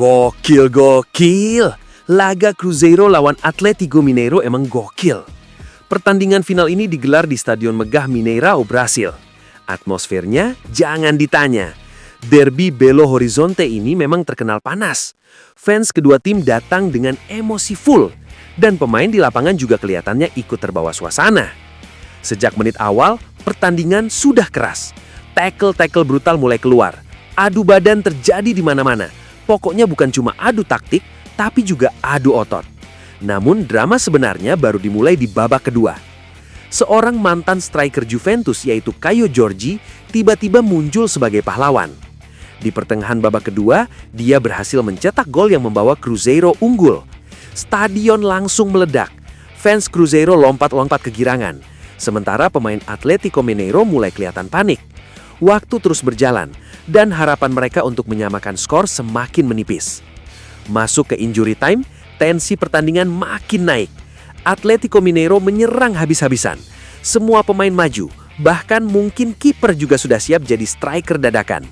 Gokil. Laga Cruzeiro lawan Atlético Mineiro emang gokil. Pertandingan final ini digelar di Stadion Megah Mineirão, Brasil. Atmosfernya jangan ditanya. Derby Belo Horizonte ini memang terkenal panas. Fans kedua tim datang dengan emosi full. Dan pemain di lapangan juga kelihatannya ikut terbawa suasana. Sejak menit awal, pertandingan sudah keras. Tackle-tackle brutal mulai keluar. Adu badan terjadi di mana-mana. Pokoknya bukan cuma adu taktik, tapi juga adu otot. Namun drama sebenarnya baru dimulai di babak kedua. Seorang mantan striker Juventus yaitu Caio Jorge tiba-tiba muncul sebagai pahlawan. Di pertengahan babak kedua, dia berhasil mencetak gol yang membawa Cruzeiro unggul. Stadion langsung meledak. Fans Cruzeiro lompat-lompat kegirangan. Sementara pemain Atlético Mineiro mulai kelihatan panik. Waktu terus berjalan, dan harapan mereka untuk menyamakan skor semakin menipis. Masuk ke injury time, tensi pertandingan makin naik. Atlético Mineiro menyerang habis-habisan. Semua pemain maju, bahkan mungkin kiper juga sudah siap jadi striker dadakan.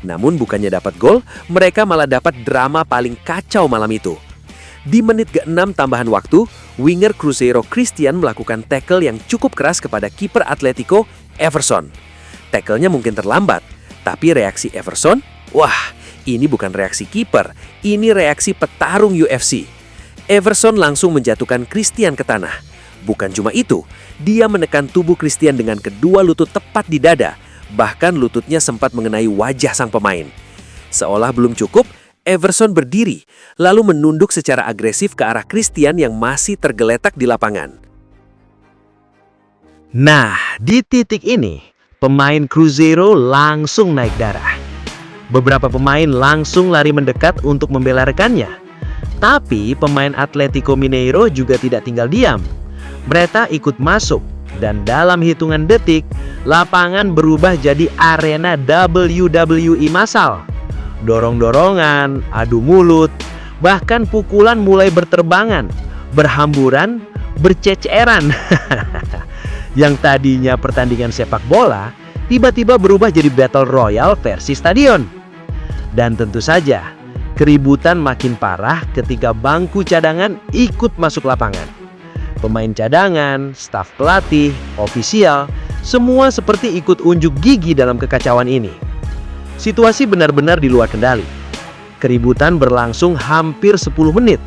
Namun bukannya dapat gol, mereka malah dapat drama paling kacau malam itu. Di menit ke-6 tambahan waktu, winger Cruzeiro Christian melakukan tackle yang cukup keras kepada kiper Atletico, Everson. Tackle-nya mungkin terlambat, tapi reaksi Everson, wah, ini bukan reaksi kiper, ini reaksi petarung UFC. Everson langsung menjatuhkan Christian ke tanah. Bukan cuma itu, dia menekan tubuh Christian dengan kedua lutut tepat di dada, bahkan lututnya sempat mengenai wajah sang pemain. Seolah belum cukup, Everson berdiri, lalu menunduk secara agresif ke arah Christian yang masih tergeletak di lapangan. Nah, di titik ini, pemain Cruzeiro langsung naik darah. Beberapa pemain langsung lari mendekat untuk membela rekannya. Tapi pemain Atlético Mineiro juga tidak tinggal diam. Mereka ikut masuk dan dalam hitungan detik, lapangan berubah jadi arena WWE massal. Dorong-dorongan, adu mulut, bahkan pukulan mulai berterbangan, berhamburan, berceceran. Yang tadinya pertandingan sepak bola, tiba-tiba berubah jadi battle royale versi stadion. Dan tentu saja, keributan makin parah ketika bangku cadangan ikut masuk lapangan. Pemain cadangan, staf pelatih, ofisial, semua seperti ikut unjuk gigi dalam kekacauan ini. Situasi benar-benar di luar kendali. Keributan berlangsung hampir 10 menit.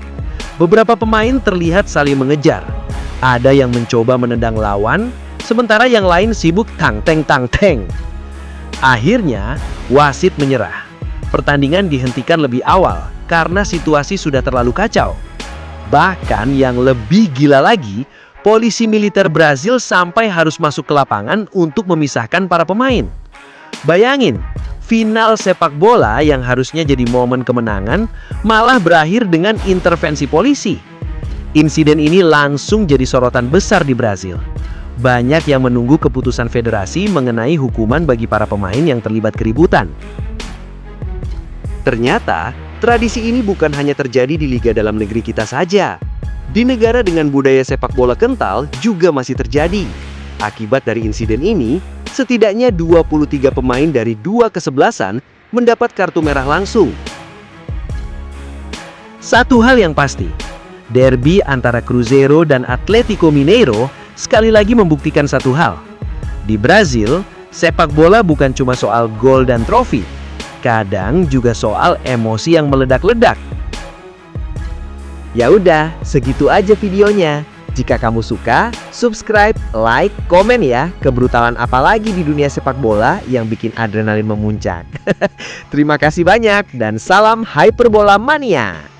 Beberapa pemain terlihat saling mengejar. Ada yang mencoba menendang lawan, sementara yang lain sibuk tang-teng-tang-teng. Akhirnya, wasit menyerah. Pertandingan dihentikan lebih awal karena situasi sudah terlalu kacau. Bahkan yang lebih gila lagi, polisi militer Brazil sampai harus masuk ke lapangan untuk memisahkan para pemain. Bayangin, final sepak bola yang harusnya jadi momen kemenangan malah berakhir dengan intervensi polisi. Insiden ini langsung jadi sorotan besar di Brazil. Banyak yang menunggu keputusan federasi mengenai hukuman bagi para pemain yang terlibat keributan. Ternyata, tradisi ini bukan hanya terjadi di liga dalam negeri kita saja. Di negara dengan budaya sepak bola kental juga masih terjadi. Akibat dari insiden ini, setidaknya 23 pemain dari dua kesebelasan mendapat kartu merah langsung. Satu hal yang pasti, derby antara Cruzeiro dan Atlético Mineiro sekali lagi membuktikan satu hal. Di Brazil, sepak bola bukan cuma soal gol dan trofi. Kadang juga soal emosi yang meledak-ledak. Ya udah, segitu aja videonya. Jika kamu suka, subscribe, like, komen ya. Kebrutalan apa lagi di dunia sepak bola yang bikin adrenalin memuncak. Terima kasih banyak dan salam Hyperbola Mania.